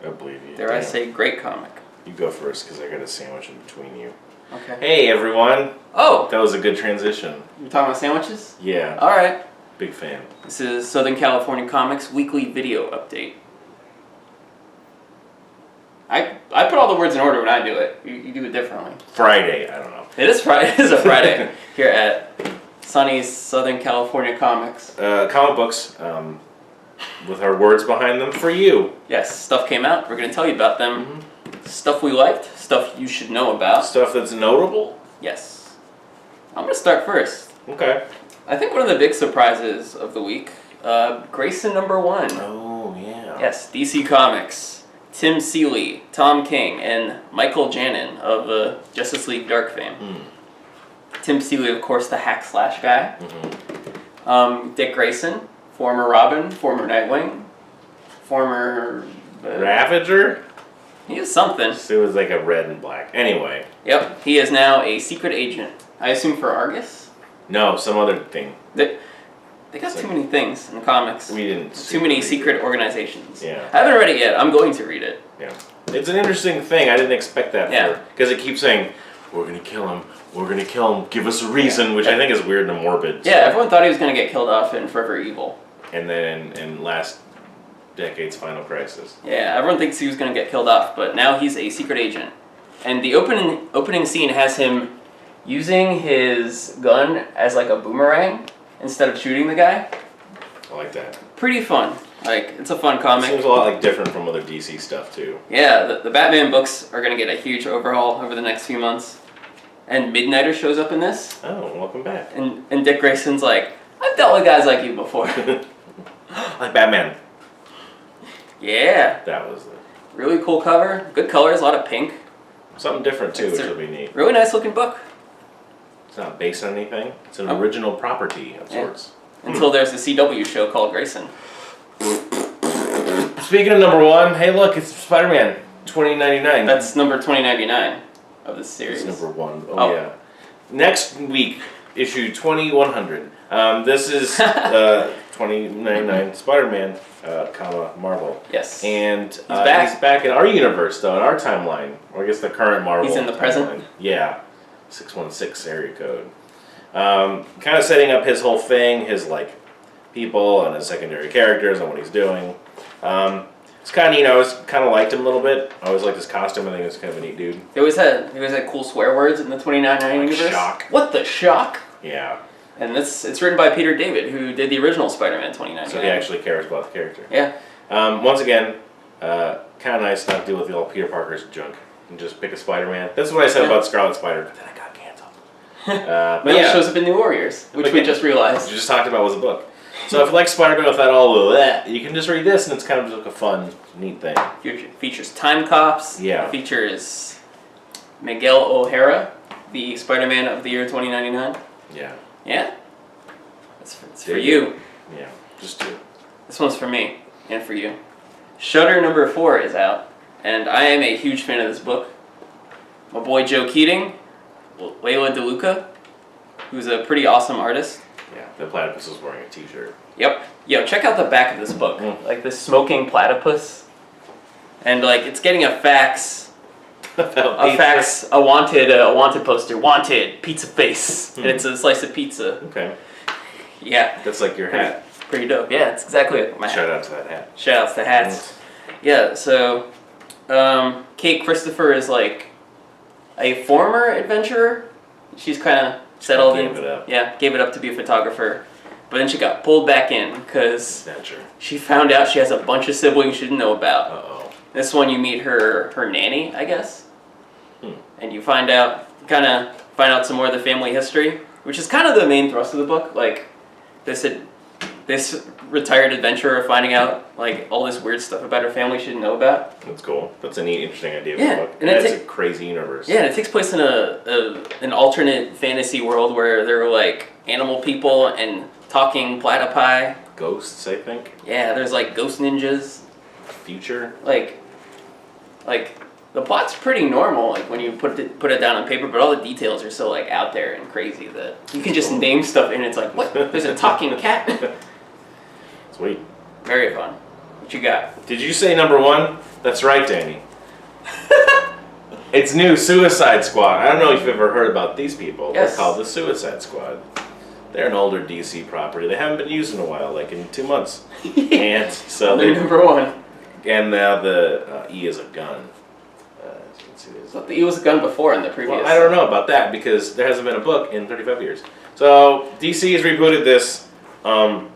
I believe you. Dare I say great comic. You go first because I got a sandwich in between you. Okay. Hey everyone. Oh! That was a good transition. You're talking about sandwiches? Yeah. Alright. Big fan. This is Southern California Comics weekly video update. I put all the words in order when I do it. You do it differently. Friday, I don't know. It is Friday. It is a Friday here at sunny Southern California Comics. Comic books with our words behind them for you. Yes, stuff came out. We're going to tell you about them. Mm-hmm. Stuff we liked. Stuff you should know about. Stuff that's notable. Yes. I'm going to start first. Okay. I think one of the big surprises of the week, Grayson #1. Oh, yeah. Yes, DC Comics. Tim Seeley, Tom King, and Michael Janin of Justice League Dark fame. Tim Seeley, of course, the hack slash guy. Dick Grayson, former Robin, former Nightwing, former... Ravager? He is something. It was like a red and black. Anyway. Yep, he is now a secret agent. I assume for Argus? No, some other thing. They got too many things in comics. We didn't. Too many secret organizations. Yeah. I haven't read it yet. I'm going to read it. Yeah. It's an interesting thing. I didn't expect that. Yeah. Because it keeps saying, we're going to kill him. We're going to kill him. Give us a reason, which I think is weird and morbid. Yeah, everyone thought he was going to get killed off in Forever Evil. And then in last decade's Final Crisis. Yeah, everyone thinks he was going to get killed off, but now he's a secret agent. And the opening scene has him using his gun as like a boomerang instead of shooting the guy. I like that. Pretty fun. Like, it's a fun comic. Seems a lot like different from other DC stuff too. Yeah, the Batman books are going to get a huge overhaul over the next few months. And Midnighter shows up in this. Oh, welcome back. And Dick Grayson's like, I've dealt with guys like you before. Like Batman. Yeah. That was really cool cover. Good colors, a lot of pink. something different too, which will be neat. Really nice looking book. It's not based on anything. It's an original property of sorts. Until there's a CW show called Grayson. Speaking of #1, hey look, it's Spider-Man 2099. That's number 2099 of the series. It's #1. Oh yeah. Next week, issue 2100. This is 2099 Spider-Man, Marvel. Yes. And he's back in our universe, though, in our timeline. Or I guess the current Marvel. He's in the present? timeline. Yeah. 616 area code. Kind of setting up his whole thing, his like people and his secondary characters and what he's doing. It's kind of, I always kind of liked him a little bit. I always liked his costume. I think he was kind of a neat dude. He always had cool swear words in the 2099 universe. Shock. What the shock? Yeah. And it's written by Peter David, who did the original Spider-Man 2099. So he actually cares about the character. Yeah. Once again, kind of nice not to deal with all Peter Parker's junk and just pick a Spider-Man. That's what I said about Scarlet Spider, but then I got canceled. But yeah, it shows up in New Warriors, which we just realized. You just talked about was a book. So if you like Spider-Man without all of that, you can just read this, and it's kind of just like a fun, neat thing. Features Time Cops. Yeah. It features Miguel O'Hara, the Spider-Man of the year 2099. Yeah. Yeah? It's for you. Yeah, just do. This one's for me, and for you. Shudder #4 is out, and I am a huge fan of this book. My boy Joe Keating, Layla DeLuca, who's a pretty awesome artist. Yeah, the platypus was wearing a t-shirt. Yep. Yo, check out the back of this book. Like this smoking platypus. And like it's getting a fax. A wanted poster. Wanted pizza face. And it's a slice of pizza. Okay. Yeah. That's like your hat. Pretty dope. Yeah, it's exactly like my hat. Shout out to that hat. Shout outs to hats. Yeah, so Kate Christopher is like a former adventurer. She's kind of settled in. Gave it up to be a photographer. But then she got pulled back in because she found out she has a bunch of siblings she didn't know about. Uh-oh. This one you meet her nanny, I guess. And you find out some more of the family history, which is kind of the main thrust of the book. Like this retired adventurer finding out like all this weird stuff about her family she didn't know about. That's cool. That's a neat, interesting idea. Yeah, for the book. and it's a crazy universe. Yeah, and it takes place in an alternate fantasy world where there are like animal people and talking platypi. Ghosts, I think. Yeah, there's like ghost ninjas. Future. Like the plot's pretty normal, like when you put it down on paper, but all the details are so like out there and crazy that you can just name stuff and it's like, what? There's a talking cat. Sweet. Very fun. What you got? Did you say number 1? That's right, Danny. It's new, Suicide Squad. I don't know if you've ever heard about these people. Yes. They're called the Suicide Squad. They're an older DC property. They haven't been used in a while, like in 2 months. And so they're number 1. And now the E is a gun. As you can see, I thought the E was a gun before in the previous. Well, I don't know about that because there hasn't been a book in 35 years. So DC has rebooted this.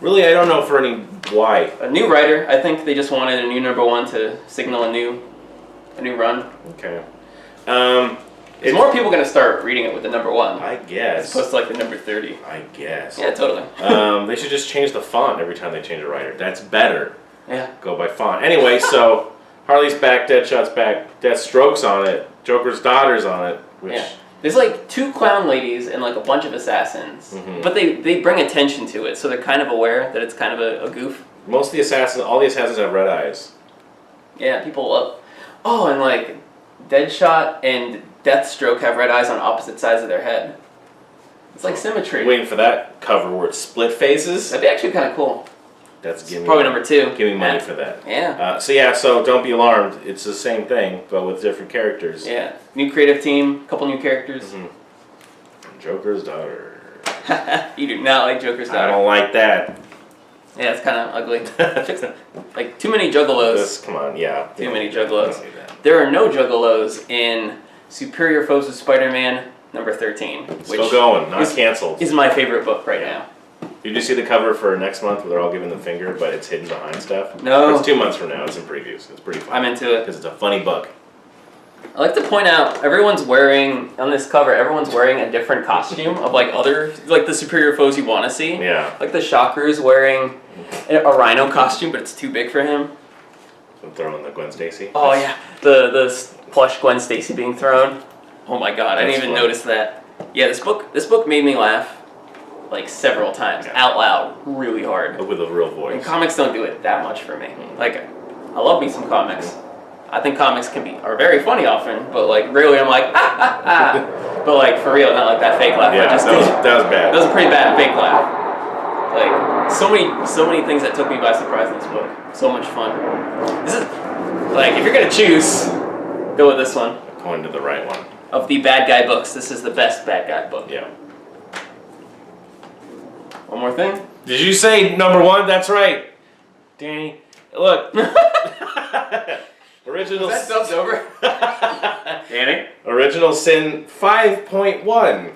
Really, I don't know for any why. A new writer. I think they just wanted a new number 1 to signal a new run. Okay. Is more people going to start reading it with the number 1? I guess. As opposed to like the number 30. I guess. Yeah, totally. They should just change the font every time they change a writer. That's better. Yeah. Go by font. Anyway, so Harley's back, Deadshot's back, Deathstroke's on it, Joker's daughter's on it. Which... Yeah. There's like 2 clown ladies and like a bunch of assassins. Mm-hmm. But they bring attention to it, so they're kind of aware that it's kind of a goof. Most of the assassins, all the assassins have red eyes. Yeah, people love... Oh, and like Deadshot and Deathstroke have red eyes on opposite sides of their head. It's like symmetry. Waiting for that cover where it's split faces. That'd be actually kind of cool. That's probably number 2. Give me money for that. Yeah. So don't be alarmed. It's the same thing, but with different characters. Yeah. New creative team, couple new characters. Mm-hmm. Joker's daughter. You do not like Joker's daughter. I don't like that. Yeah, it's kind of ugly. Like too many juggalos. Come on, yeah. Too many juggalos. There are no juggalos in Superior Foes of Spider-Man number 13. Still going, not canceled. Is my favorite book right now. Did you see the cover for next month where they're all giving the finger, but it's hidden behind stuff? No. It's 2 months from now. It's in previews. It's pretty fun. I'm into it. Because it's a funny book. I like to point out, everyone's wearing, on this cover, everyone's wearing a different costume of like other, like the Superior Foes you want to see. Yeah. Like the Shocker's wearing a rhino costume, but it's too big for him. So throwing the Gwen Stacy. Oh yeah, the plush Gwen Stacy being thrown. Oh my god, I didn't even notice that. Yeah, this book made me laugh like several times, out loud, really hard. With a real voice. And comics don't do it that much for me. Like, I love me some comics. I think comics are very funny often, but like rarely I'm like, ah, ah, ah. But like for real, not like that fake laugh. Yeah, that was bad. That was a pretty bad fake laugh. Like so many things that took me by surprise in this book. So much fun. This is like if you're gonna choose, go with this one. Going to the right one. Of the bad guy books, this is the best bad guy book. Yeah. One more thing. Did you say number 1? That's right. Danny, look. Original. That stuff's over. Danny. Original Sin 5.1.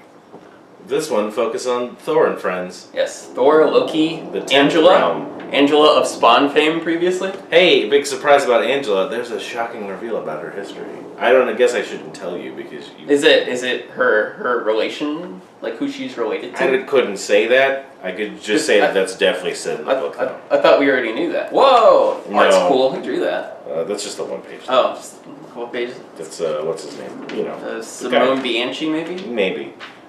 This one focus on Thor and friends. Yes, Thor, Loki, The 10th Angela. realm. Angela of Spawn fame previously. Hey, big surprise about Angela. There's a shocking reveal about her history. I guess I shouldn't tell you because you... Is it her relation, like who she's related to? I couldn't say that. I could just say that's definitely said in the book, though. I thought we already knew that. Whoa! No. Art's cool. Who drew that? That's just the one page. Oh, just a couple pages. That's, what's his name? You know. Simone Bianchi, maybe?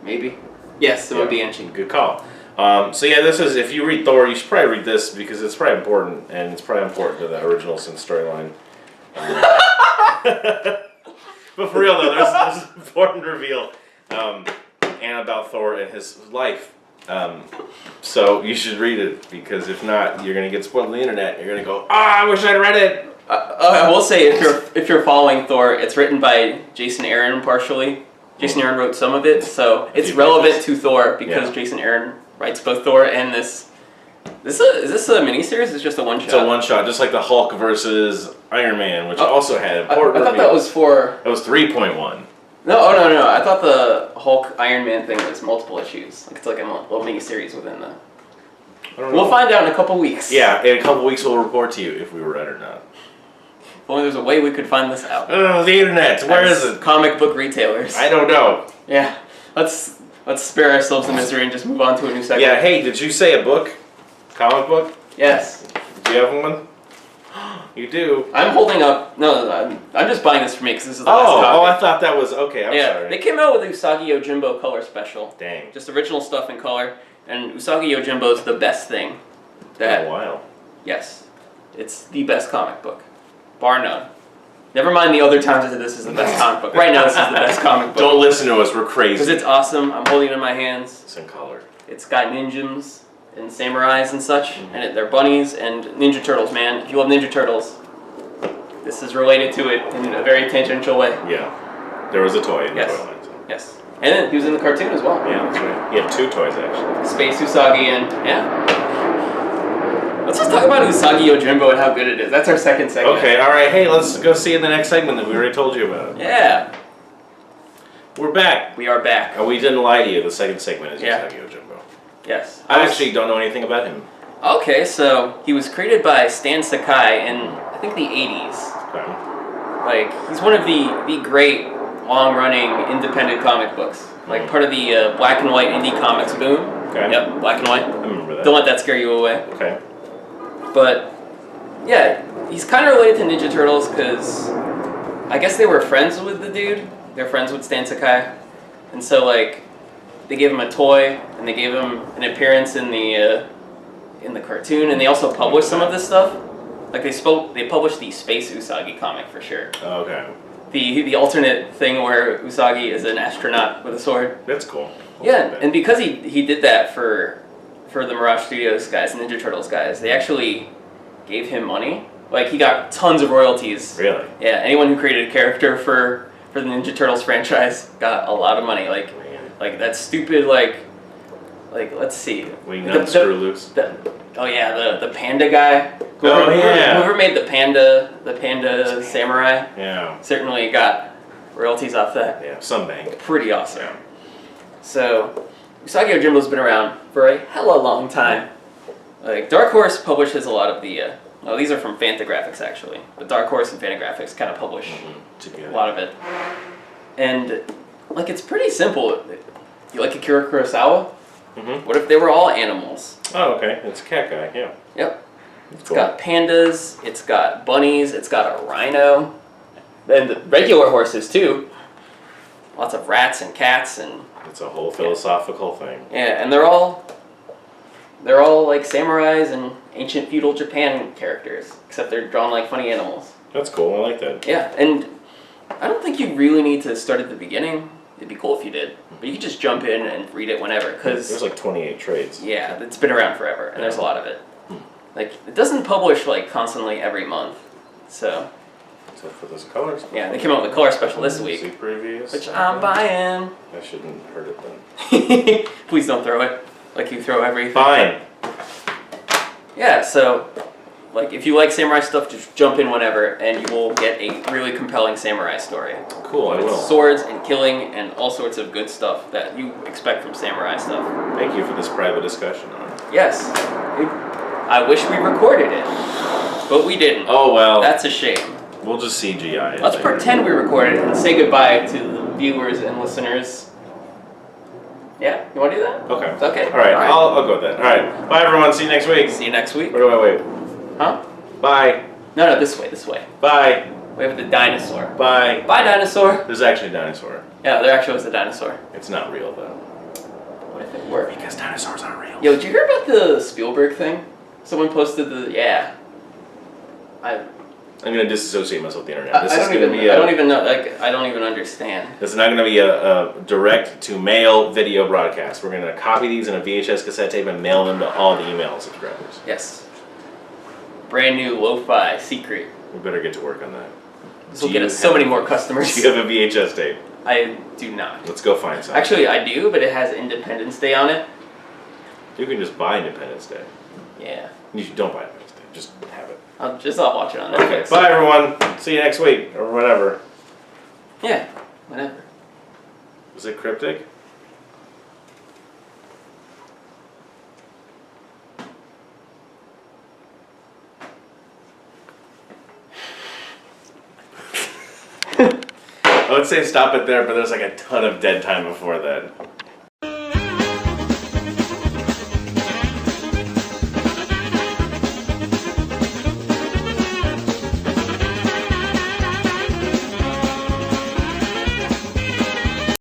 Maybe. Yes, Simone Bianchi. Good call. So yeah, this is, if you read Thor, you should probably read this because it's probably important, and it's probably important to the original Sin storyline. But for real though, there's an important reveal, and about Thor and his life. So you should read it because if not, you're gonna get spoiled on the internet. You're gonna go, I wish I'd read it. I will say, if you're following Thor, it's written by Jason Aaron partially. Jason Aaron wrote some of it, so it's relevant to Thor because Jason Aaron writes both Thor and this. Is this a miniseries? It's just a one shot. It's a one shot, just like the Hulk versus Iron Man, which also had important. I thought that was for. That was 3.1. No. I thought the Hulk Iron Man thing was multiple issues. Like it's like a little miniseries within the. We'll find out in a couple weeks. Yeah, in a couple weeks we'll report to you if we were right or not. If only there's a way we could find this out. Oh, the internet. Where is it? Comic book retailers. I don't know. Yeah, let's spare ourselves the misery and just move on to a new segment. Yeah. Hey, did you say a book? Comic book? Yes. Do you have one? You do. I'm holding up. No, I'm just buying this for me because this is the last copy. Oh, I thought that was okay. I'm sorry. They came out with Usagi Yojimbo color special. Dang. Just original stuff in color, and Usagi Yojimbo is the best thing. That. Oh, wow. Yes, it's the best comic book, bar none. Never mind the other times that this is the best comic book. Right now, this is the best comic book. Don't listen to us. We're crazy. Because it's awesome. I'm holding it in my hands. It's in color. It's got ninjas. and samurais and such, and they're bunnies and Ninja Turtles, man. If you love Ninja Turtles, this is related to it in a very tangential way. Yeah. There was a toy in Yes. the Toyland. Yes. And then he was in the cartoon as well. Yeah, that's right. He had 2 toys, actually. Space Usagi and, yeah. Let's just talk about Usagi Yojimbo and how good it is. That's our second segment. Okay, alright. Hey, let's go see in the next segment that we already told you about. Yeah. We're back. We are back. And we didn't lie to you. The second segment is Yeah. Usagi Yojimbo. Yes. I actually don't know anything about him. Okay, so he was created by Stan Sakai in, I think, the 80s. Okay. Like, he's one of the great long-running independent comic books. Like, part of the black and white indie comics boom. Okay. Yep, black and white. I remember that. Don't let that scare you away. Okay. But, yeah, he's kind of related to Ninja Turtles because I guess they were friends with the dude. They're friends with Stan Sakai. And so, like, they gave him a toy, and they gave him an appearance in the cartoon, and they also published some of this stuff. Like, they published the Space Usagi comic for sure. Okay. The alternate thing where Usagi is an astronaut with a sword. That's cool. Yeah, and because he did that for the Mirage Studios guys, the Ninja Turtles guys, they actually gave him money. Like, he got tons of royalties. Really? Yeah, anyone who created a character for the Ninja Turtles franchise got a lot of money. Like that stupid like let's see. Wing nut screw loose. Oh yeah, the panda guy. Whoever made the panda samurai. Yeah. Certainly got royalties off that. Yeah, some bank. Pretty awesome. Yeah. So, Usagi Yojimbo's been around for a hella long time. Like, Dark Horse publishes a lot of the, these are from Fantagraphics actually, but Dark Horse and Fantagraphics kind of publish Together. a lot of it. And, like, it's pretty simple. You like Akira Kurosawa? Mm-hmm. What if they were all animals? Oh, okay. It's a cat guy, yeah. Yep. It's It's got pandas, it's got bunnies, it's got a rhino, and the regular horses too. Lots of rats and cats and It's a whole philosophical thing. yeah, and they're all like samurais and ancient feudal Japan characters, except they're drawn like funny animals. That's cool. I like that. Yeah, and I don't think you really need to start at the beginning. It'd be cool if you did, but you could just jump in and read it whenever, because There's like 28 trades. yeah, it's been around forever, and there's a lot of it. Like, it doesn't publish like constantly every month, so Except for those colors. yeah, they came out with a color special this week, See previews. which I'm buying. I shouldn't hurt it then. Please don't throw it like you throw everything. Fine. Yeah, so like if you like samurai stuff, just jump in whenever, and you will get a really compelling samurai story. Cool, I With will. swords and killing and all sorts of good stuff that you expect from samurai stuff. Thank you for this private discussion on it. Yes, I wish we recorded it, but we didn't. Oh, well. That's a shame. We'll just CGI it. Let's pretend we recorded it and say goodbye to the viewers and listeners. Yeah, you want to do that? Okay. It's okay. All right. I'll go with that. All right. Bye, everyone. See you next week. See you next week. Where do I wait? Huh? Bye. No, this way, this way. Bye. We have the dinosaur. Bye. Bye, dinosaur. There's actually a dinosaur. Yeah, there actually was a dinosaur. It's not real, though. What if it were? Because dinosaurs aren't real. Yo, did you hear about the Spielberg thing? Someone posted I'm going to disassociate myself with the internet. I don't even know. Like, I don't even understand. This is not going to be a direct-to-mail video broadcast. We're going to copy these in a VHS cassette tape and mail them to all the email subscribers. Yes. Brand new lo-fi secret. We better get to work on that. This will get us so many more customers. Do you have a VHS tape? I do not. Let's go find some. Actually, I do, but it has Independence Day on it. You can just buy Independence Day. Yeah. You don't buy Independence Day. Just have it. I'll watch it on Okay. Netflix. Bye, everyone. See you next week or whatever. Yeah. Whatever. Was it cryptic? I would say stop it there, but there's like a ton of dead time before that.